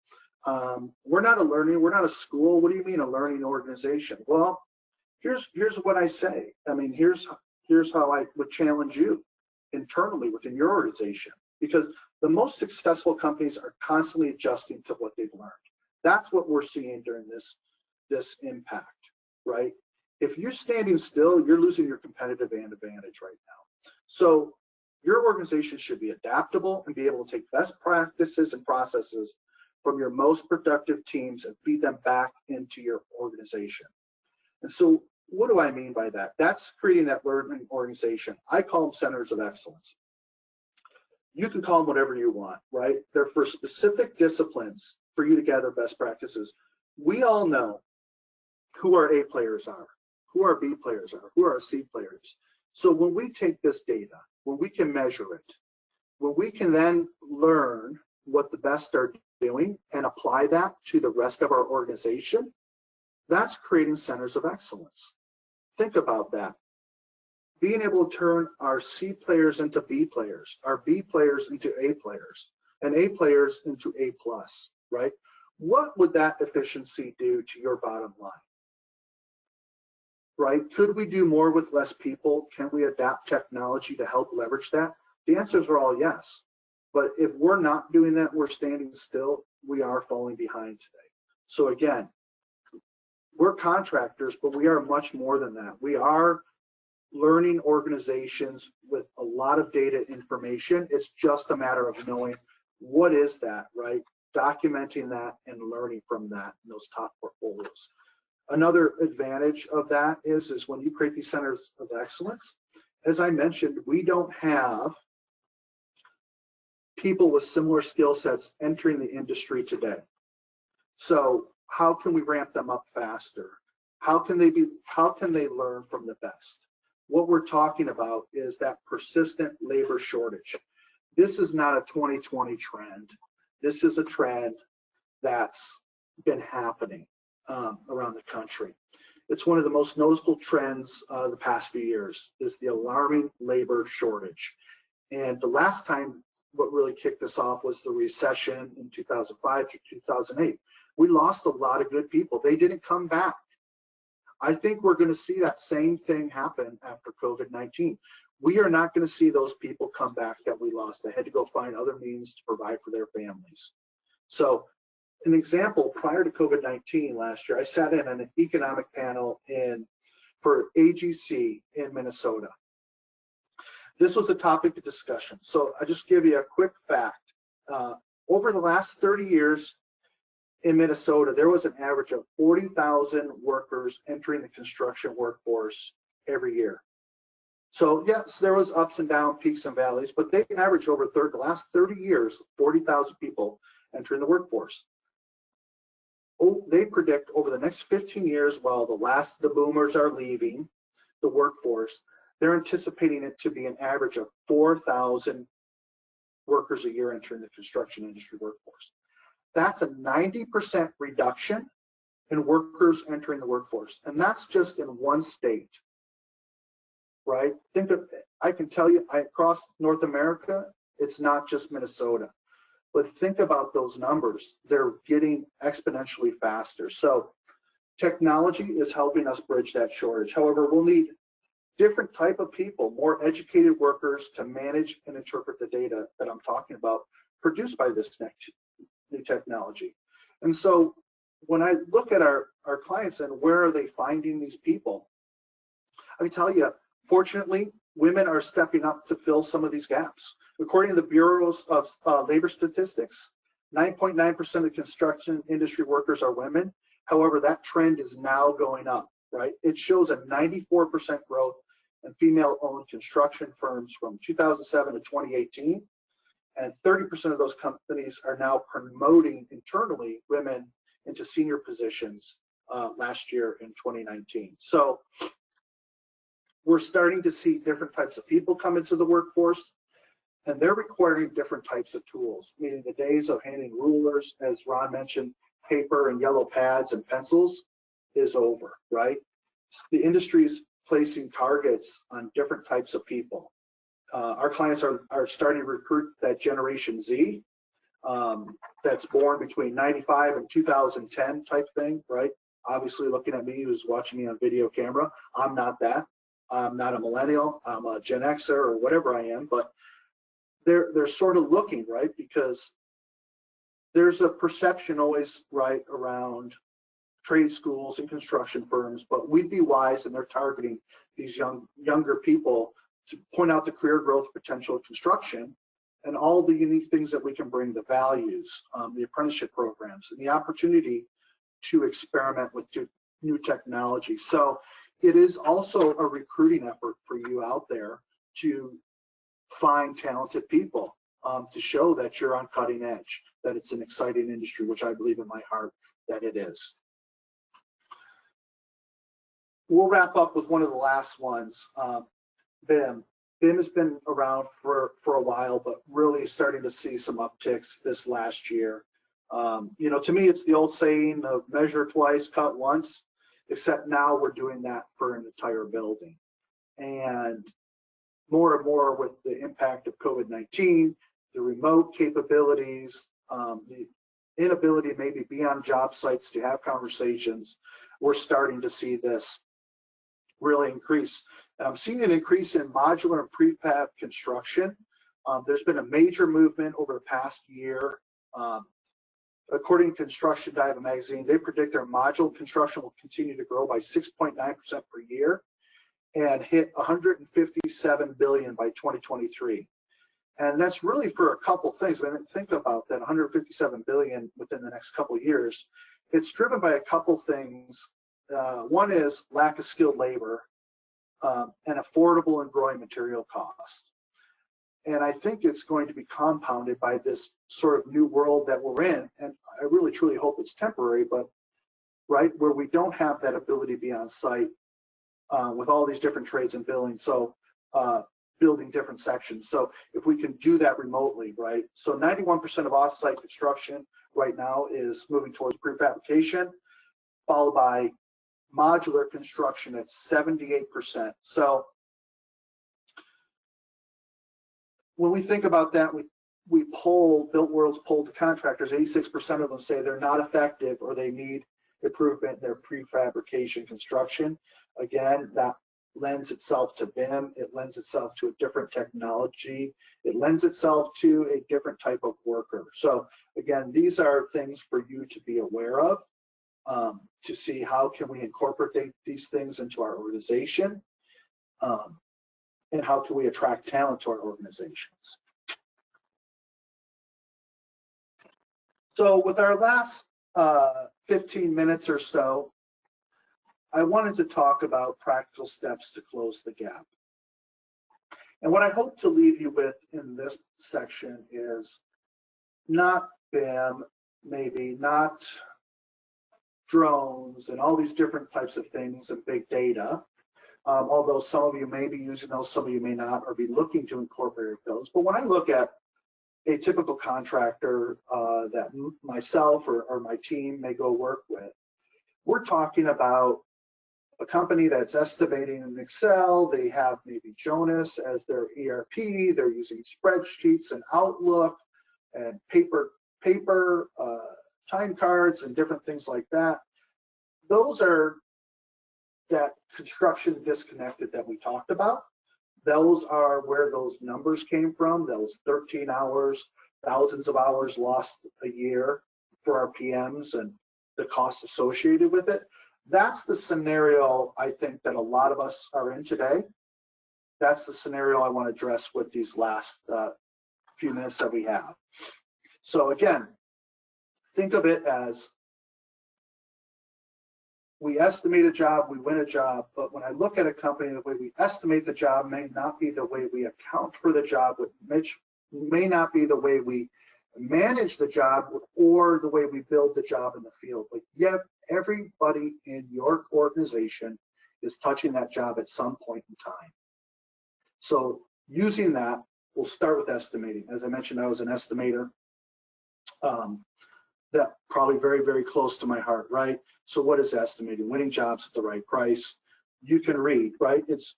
Speaker 2: We're not a school. What do you mean a learning organization? Well, here's what I say. I mean, here's how I would challenge you internally within your organization, because the most successful companies are constantly adjusting to what they've learned. That's what we're seeing during this impact, right? If you're standing still, you're losing your competitive advantage right now. So your organization should be adaptable and be able to take best practices and processes from your most productive teams and feed them back into your organization. And so what do I mean by that? That's creating that learning organization. I call them centers of excellence. You can call them whatever you want, right? They're for specific disciplines for you to gather best practices. We all know who our A players are, who our B players are, who are our C players. So when we take this data, when we can measure it, when we can then learn what the best are doing and apply that to the rest of our organization, that's creating centers of excellence. Think about that. Being able to turn our C players into B players, our B players into A players, and A players into A plus, right? What would that efficiency do to your bottom line? Right? Could we do more with less people? Can we adapt technology to help leverage that? The answers are all yes. But if we're not doing that, we're standing still, we are falling behind today. So again, we're contractors, but we are much more than that. We are learning organizations with a lot of data information. It's just a matter of knowing what is that, right? Documenting that and learning from that in those top portfolios. Another advantage of that is when you create these centers of excellence, as I mentioned, we don't have people with similar skill sets entering the industry today. So how can we ramp them up faster? How can they learn from the best? What we're talking about is that persistent labor shortage. This is not a 2020 trend. This is a trend that's been happening around the country. It's one of the most noticeable trends the past few years is the alarming labor shortage. And the last time what really kicked us off was the recession in 2005 through 2008. We lost a lot of good people. They didn't come back. I think we're going to see that same thing happen after COVID-19. We are not going to see those people come back that we lost. They had to go find other means to provide for their families. So an example, prior to COVID-19 last year, I sat in on an economic panel for AGC in Minnesota. This was a topic of discussion. So I just give you a quick fact. Over the last 30 years in Minnesota, there was an average of 40,000 workers entering the construction workforce every year. So yes, there was ups and downs, peaks and valleys, but they averaged over the last 30 years, 40,000 people entering the workforce. They predict over the next 15 years, while the boomers are leaving the workforce, they're anticipating it to be an average of 4,000 workers a year entering the construction industry workforce. That's a 90% reduction in workers entering the workforce. And that's just in one state, right? I can tell you, across North America, it's not just Minnesota. But think about those numbers. They're getting exponentially faster. So technology is helping us bridge that shortage. However, we'll need different type of people, more educated workers to manage and interpret the data that I'm talking about, produced by this new technology. And so when I look at our clients and where are they finding these people, I can tell you, fortunately, women are stepping up to fill some of these gaps. According to the Bureau of Labor Statistics, 9.9% of the construction industry workers are women. However, that trend is now going up, right? It shows a 94% growth in female-owned construction firms from 2007 to 2018. And 30% of those companies are now promoting internally women into senior positions last year in 2019. So we're starting to see different types of people come into the workforce, and they're requiring different types of tools, meaning the days of handing rulers, as Ron mentioned, paper and yellow pads and pencils is over, right? The industry's placing targets on different types of people. Our clients are starting to recruit that Generation Z that's born between 95 and 2010 type thing, right? Obviously, looking at me who's watching me on video camera, I'm not that. I'm not a millennial. I'm a Gen Xer or whatever I am, but they're sort of looking, right? Because there's a perception always, right, around trade schools and construction firms, but we'd be wise, and they're targeting these younger people to point out the career growth potential of construction and all the unique things that we can bring, the values, the apprenticeship programs, and the opportunity to experiment with new technology. So it is also a recruiting effort for you out there to find talented people, to show that you're on cutting edge, that it's an exciting industry, which I believe in my heart that it is. We'll wrap up with one of the last ones, BIM. BIM has been around for a while, but really starting to see some upticks this last year. You know, to me, it's the old saying of measure twice, cut once, except now we're doing that for an entire building. And more with the impact of COVID-19, the remote capabilities, the inability to maybe be on job sites to have conversations, we're starting to see this really increase. And I'm seeing an increase in modular and prefab construction. There's been a major movement over the past year. According to Construction Data magazine, they predict their modular construction will continue to grow by 6.9% per year and hit $157 billion by 2023. And that's really for a couple things. When I think about that $157 billion within the next couple of years, it's driven by a couple things. One is lack of skilled labor and affordable and growing material costs. And I think it's going to be compounded by this sort of new world that we're in. And I really truly hope it's temporary, but right? Where we don't have that ability to be on site with all these different trades and building. So building different sections. So if we can do that remotely, right? So 91% of off-site construction right now is moving towards prefabrication, followed by modular construction at 78%. So when we think about that, we poll, Built World's polled the contractors, 86% of them say they're not effective or they need improvement in their prefabrication construction. Again, that lends itself to BIM, it lends itself to a different technology, it lends itself to a different type of worker. So again, these are things for you to be aware of, to see how can we incorporate these things into our organization, and how can we attract talent to our organizations. So with our last 15 minutes or so, I wanted to talk about practical steps to close the gap. And what I hope to leave you with in this section is not BIM, maybe not drones and all these different types of things and big data, although some of you may be using those, some of you may not, or be looking to incorporate those. But when I look at a typical contractor that myself or my team may go work with, we're talking about a company that's estimating in Excel. They have maybe Jonas as their ERP. They're using spreadsheets and Outlook and paper time cards and different things like that. Those are that construction disconnected that we talked about. Those are where those numbers came from, those 13 hours, thousands of hours lost a year for our PMs and the costs associated with it. That's the scenario I think that a lot of us are in today. That's the scenario I want to address with these last few minutes that we have. So again, think of it as we estimate a job, we win a job, but when I look at a company, the way we estimate the job may not be the way we account for the job, which may not be the way we manage the job or the way we build the job in the field. But yet everybody in your organization is touching that job at some point in time. So using that, we'll start with estimating. As I mentioned, I was an estimator. That probably very, very close to my heart, right? So what is estimating? Winning jobs at the right price. You can read, right? It's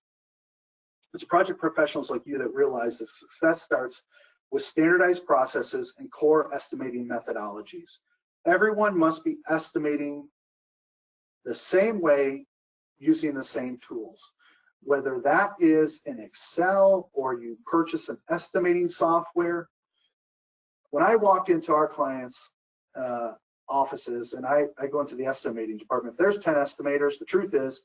Speaker 2: project professionals like you that realize that success starts with standardized processes and core estimating methodologies. Everyone must be estimating the same way using the same tools. Whether that is in Excel or you purchase an estimating software. When I walk into our clients' offices and I go into the estimating department, if there's 10 estimators, the truth is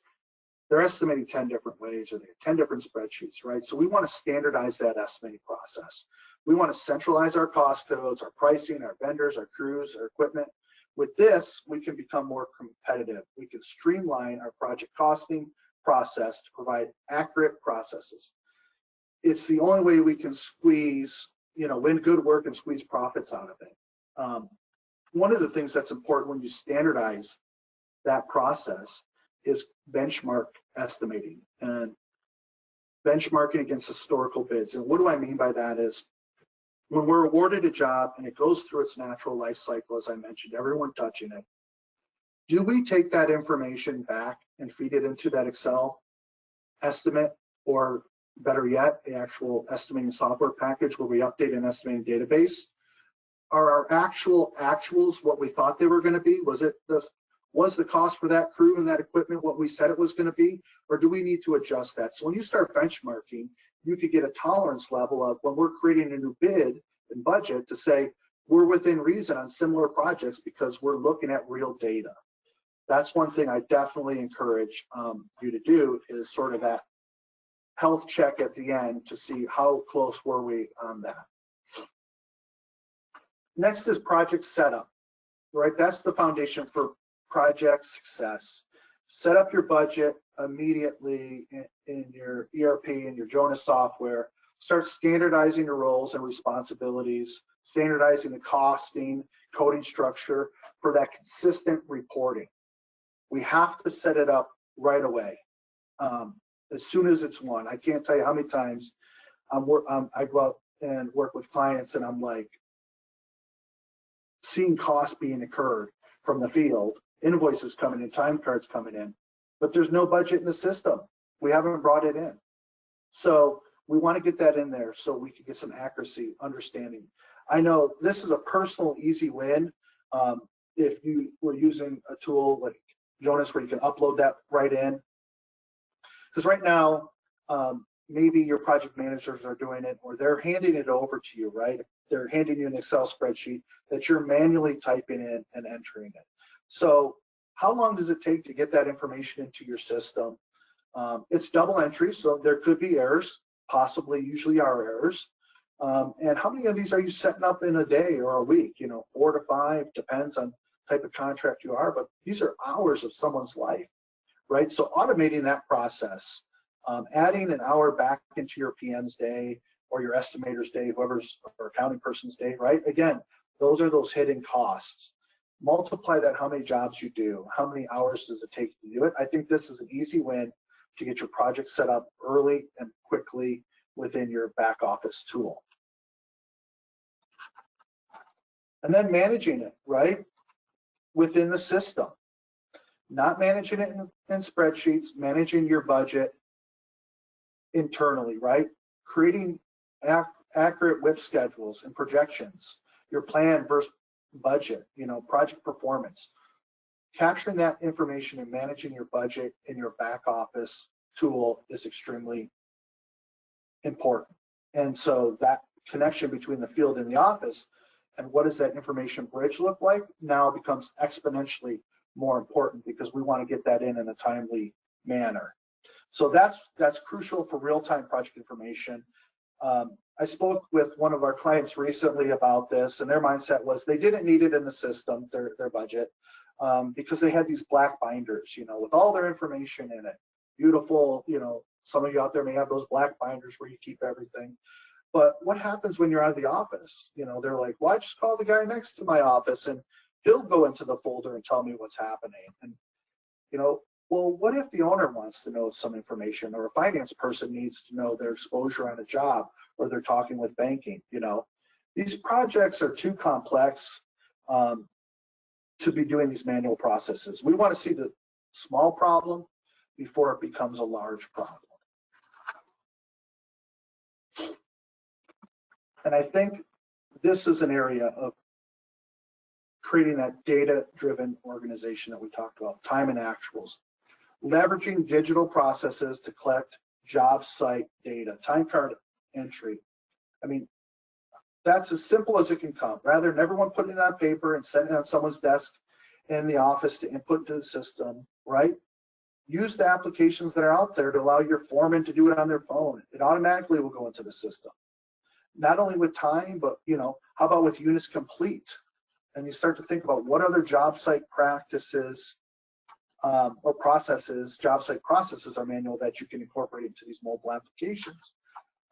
Speaker 2: they're estimating 10 different ways or they have 10 different spreadsheets, right? So we want to standardize that estimating process. We want to centralize our cost codes, our pricing, our vendors, our crews, our equipment. With this, we can become more competitive. We can streamline our project costing process to provide accurate processes. It's the only way we can squeeze, win good work and squeeze profits out of it. One of the things that's important when you standardize that process is benchmark estimating and benchmarking against historical bids. And what do I mean by that is when we're awarded a job and it goes through its natural life cycle, as I mentioned, everyone touching it, do we take that information back and feed it into that Excel estimate, or better yet, the actual estimating software package where we update an estimating database? Are our actuals what we thought they were going to be? Was the cost for that crew and that equipment what we said it was going to be, or do we need to adjust that? So when you start benchmarking, you could get a tolerance level of when we're creating a new bid and budget to say we're within reason on similar projects because we're looking at real data. That's one thing I definitely encourage you to do, is sort of that health check at the end to see how close were we on that. Next is project setup, right? That's the foundation for project success. Set up your budget immediately in your ERP and your Jonas software. Start standardizing your roles and responsibilities, standardizing the costing, coding structure for that consistent reporting. We have to set it up right away. As soon as it's won. I can't tell you how many times I go out and work with clients and I'm like seeing costs being incurred from the field, invoices coming in, time cards coming in, but there's no budget in the system. We haven't brought it in. So we want to get that in there so we can get some accuracy, understanding. I know this is a personal easy win. If you were using a tool like Jonas where you can upload that right in. Because right now, maybe your project managers are doing it or they're handing it over to you, right? They're handing you an Excel spreadsheet that you're manually typing in and entering it. So how long does it take to get that information into your system? It's double entry, so there could be errors, possibly usually are errors. And how many of these are you setting up in a day or a week? 4 to 5, depends on type of contract you are, but these are hours of someone's life, right? So automating that process, adding an hour back into your PM's day or your estimator's day, whoever's or accounting person's day, right? Again, those are those hidden costs. Multiply that how many jobs you do, how many hours does it take to do it? I think this is an easy win to get your project set up early and quickly within your back office tool. And then managing it, right? Within the system. Not managing it in spreadsheets, managing your budget internally, right? Creating accurate WIP schedules and projections, your plan versus budget, project performance. Capturing that information and managing your budget in your back office tool is extremely important. And so that connection between the field and the office and what does that information bridge look like now becomes exponentially more important because we want to get that in a timely manner. So that's crucial for real-time project information. I spoke with one of our clients recently about this, and their mindset was they didn't need it in the system, their budget, because they had these black binders, with all their information in it. Beautiful, some of you out there may have those black binders where you keep everything. But what happens when you're out of the office? They're like, well, I just call the guy next to my office and he'll go into the folder and tell me what's happening. And, well, what if the owner wants to know some information or a finance person needs to know their exposure on a job or they're talking with banking? These projects are too complex to be doing these manual processes. We want to see the small problem before it becomes a large problem. And I think this is an area of creating that data-driven organization that we talked about, time and actuals. Leveraging digital processes to collect job site data, time card entry. I mean, that's as simple as it can come. Rather than everyone putting it on paper and sending it on someone's desk in the office to input into the system, right? Use the applications that are out there to allow your foreman to do it on their phone. It automatically will go into the system. Not only with time, but how about with units complete? And you start to think about what other job site practices or processes, job site processes are manual that you can incorporate into these mobile applications.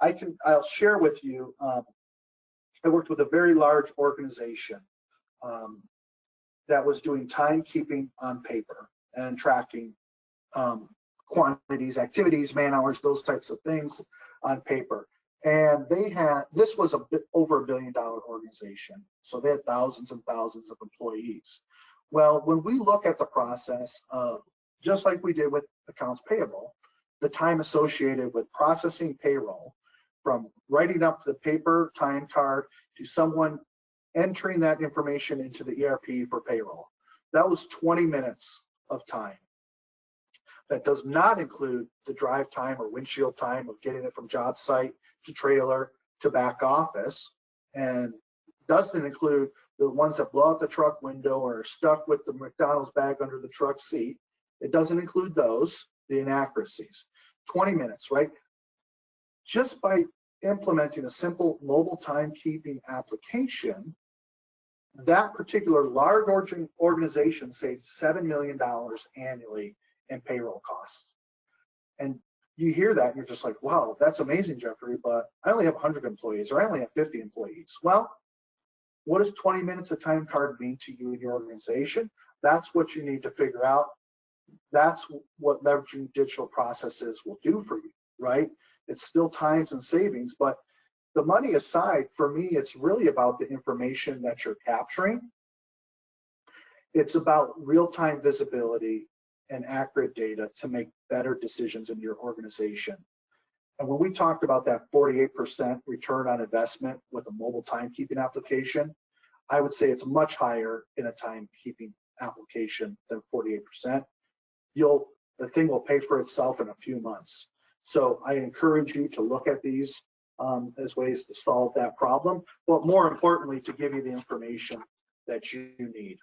Speaker 2: I'll share with you, I worked with a very large organization that was doing timekeeping on paper and tracking quantities, activities, man hours, those types of things on paper. And this was over $1 billion organization. So they had thousands and thousands of employees. Well, when we look at the process of, just like we did with accounts payable, the time associated with processing payroll, from writing up the paper time card to someone entering that information into the ERP for payroll, that was 20 minutes of time. That does not include the drive time or windshield time of getting it from job site to trailer to back office, and doesn't include the ones that blow out the truck window or are stuck with the McDonald's bag under the truck seat. It doesn't include those, the inaccuracies. 20 minutes, right? Just by implementing a simple mobile timekeeping application, that particular large organization saved $7 million annually in payroll costs. And you hear that and you're just like, wow, that's amazing, Jeffrey, but I only have 100 employees or I only have 50 employees. Well, what does 20 minutes of time card mean to you and your organization? That's what you need to figure out. That's what leveraging digital processes will do for you, right? It's still times and savings, but the money aside, for me, it's really about the information that you're capturing. It's about real-time visibility and accurate data to make better decisions in your organization. And when we talked about that 48% return on investment with a mobile timekeeping application, I would say it's much higher in a timekeeping application than 48%. The thing will pay for itself in a few months. So I encourage you to look at these as ways to solve that problem, but more importantly, to give you the information that you need.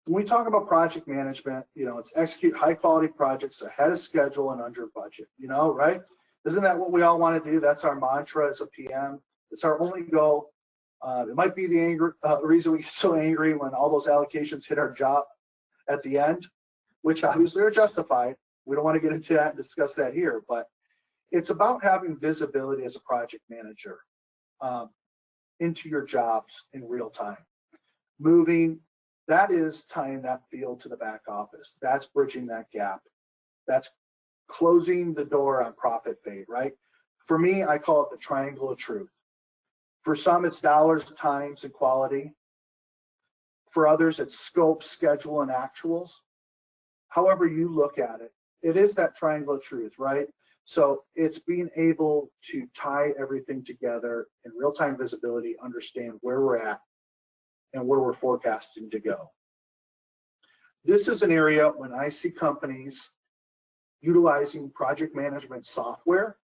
Speaker 2: When we talk about project management, it's execute high quality projects ahead of schedule and under budget, right? Isn't that what we all want to do? That's our mantra as a PM. It's our only goal. It might be the reason we get so angry when all those allocations hit our job at the end, which obviously are justified. We don't want to get into that and discuss that here, but it's about having visibility as a project manager into your jobs in real time. That is tying that field to the back office. That's bridging that gap. That's closing the door on profit fade, right? For me, I call it the triangle of truth. For some, it's dollars, times, and quality. For others, it's scope, schedule, and actuals. However you look at it, it is that triangle of truth, right? So it's being able to tie everything together in real-time visibility, understand where we're at and where we're forecasting to go. This is an area when I see companies utilizing project management software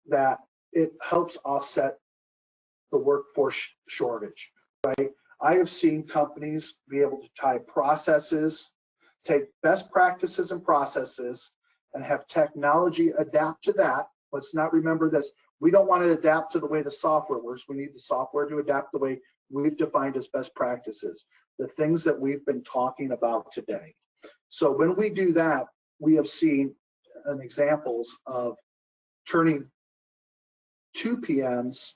Speaker 2: that it helps offset the workforce shortage, right? I have seen companies be able to tie processes, take best practices and processes, and have technology adapt to that. Let's not remember this. We don't want to adapt to the way the software works. We need the software to adapt the way we've defined as best practices, the things that we've been talking about today. So when we do that, we have seen examples of turning 2 PMs.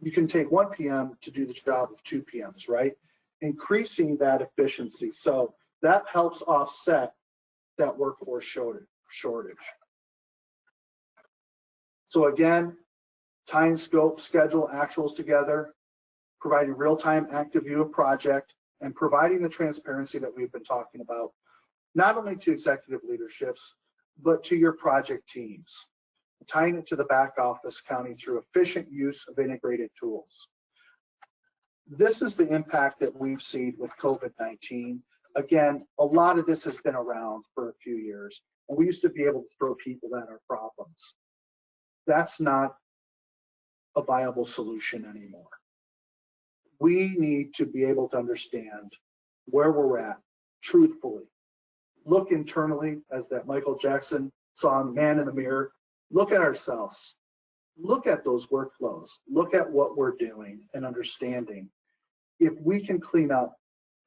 Speaker 2: You can take 1 PM to do the job of 2 PMs, right? Increasing that efficiency. So that helps offset that workforce shortage. So again, tying scope, schedule, actuals together, providing real-time active view of project, and providing the transparency that we've been talking about, not only to executive leaderships, but to your project teams, tying it to the back office, counting through efficient use of integrated tools. This is the impact that we've seen with COVID-19. Again, a lot of this has been around for a few years, and we used to be able to throw people at our problems. That's not a viable solution anymore. We need to be able to understand where we're at truthfully. Look internally, as that Michael Jackson song, Man in the Mirror. Look at ourselves. Look at those workflows. Look at what we're doing and understanding. If we can clean up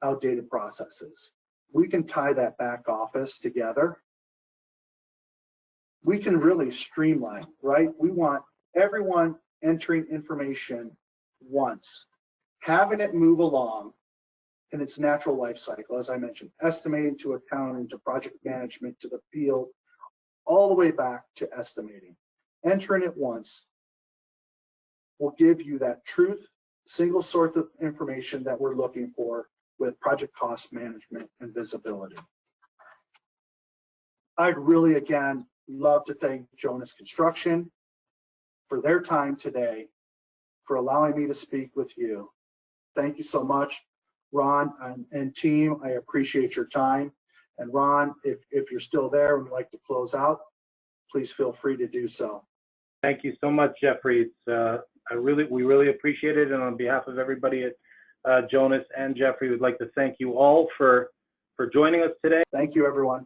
Speaker 2: outdated processes, we can tie that back office together. We can really streamline, right? We want everyone entering information once, having it move along in its natural life cycle, as I mentioned, estimating to accounting to project management to the field, all the way back to estimating. Entering it once will give you that truth, single source of information that we're looking for with project cost management and visibility. I'd really, again, love to thank Jonas Construction for their time today, for allowing me to speak with you. Thank you so much, Ron and team. I appreciate your time. And Ron, if you're still there and would like to close out, please feel free to do so.
Speaker 1: Thank you so much, Jeffrey. We really appreciate it. And on behalf of everybody at Jonas and Jeffrey, we'd like to thank you all for joining us today.
Speaker 2: Thank you, everyone.